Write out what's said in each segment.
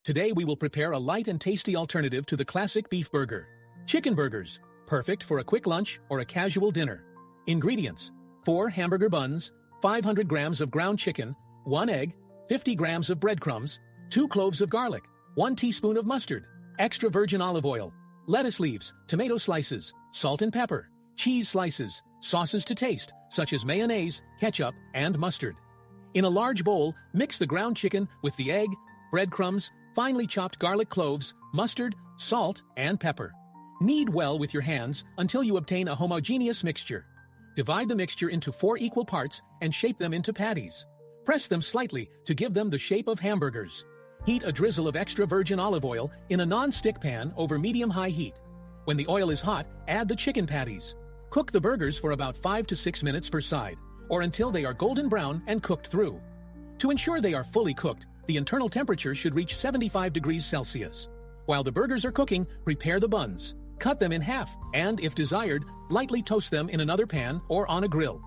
Today we will prepare a light and tasty alternative to the classic beef burger. Chicken burgers, perfect for a quick lunch or a casual dinner. Ingredients: 4 hamburger buns, 500 grams of ground chicken, 1 egg, 50 grams of breadcrumbs, 2 cloves of garlic, 1 teaspoon of mustard, extra virgin olive oil, lettuce leaves, tomato slices, salt and pepper, cheese slices, sauces to taste, such as mayonnaise, ketchup, and mustard. In a large bowl, mix the ground chicken with the egg, breadcrumbs, finely chopped garlic cloves, mustard, salt, and pepper. Knead well with your hands until you obtain a homogeneous mixture. Divide the mixture into 4 equal parts and shape them into patties. Press them slightly to give them the shape of hamburgers. Heat a drizzle of extra virgin olive oil in a non-stick pan over medium-high heat. When the oil is hot, add the chicken patties. Cook the burgers for about 5 to 6 minutes per side, or until they are golden brown and cooked through. To ensure they are fully cooked, the internal temperature should reach 75 degrees Celsius. While the burgers are cooking, prepare the buns. Cut them in half, and, if desired, lightly toast them in another pan or on a grill.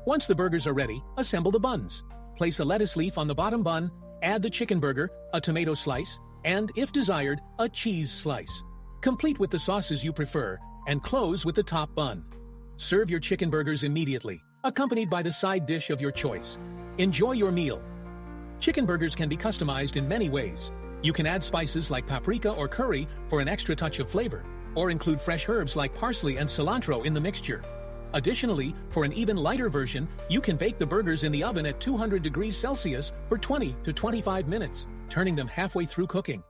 Once the burgers are ready, assemble the buns. Place a lettuce leaf on the bottom bun, add the chicken burger, a tomato slice, and, if desired, a cheese slice. Complete with the sauces you prefer, and close with the top bun. Serve your chicken burgers immediately, accompanied by the side dish of your choice. Enjoy your meal. Chicken burgers can be customized in many ways. You can add spices like paprika or curry for an extra touch of flavor, or include fresh herbs like parsley and cilantro in the mixture. Additionally, for an even lighter version, you can bake the burgers in the oven at 200 degrees Celsius for 20 to 25 minutes, turning them halfway through cooking.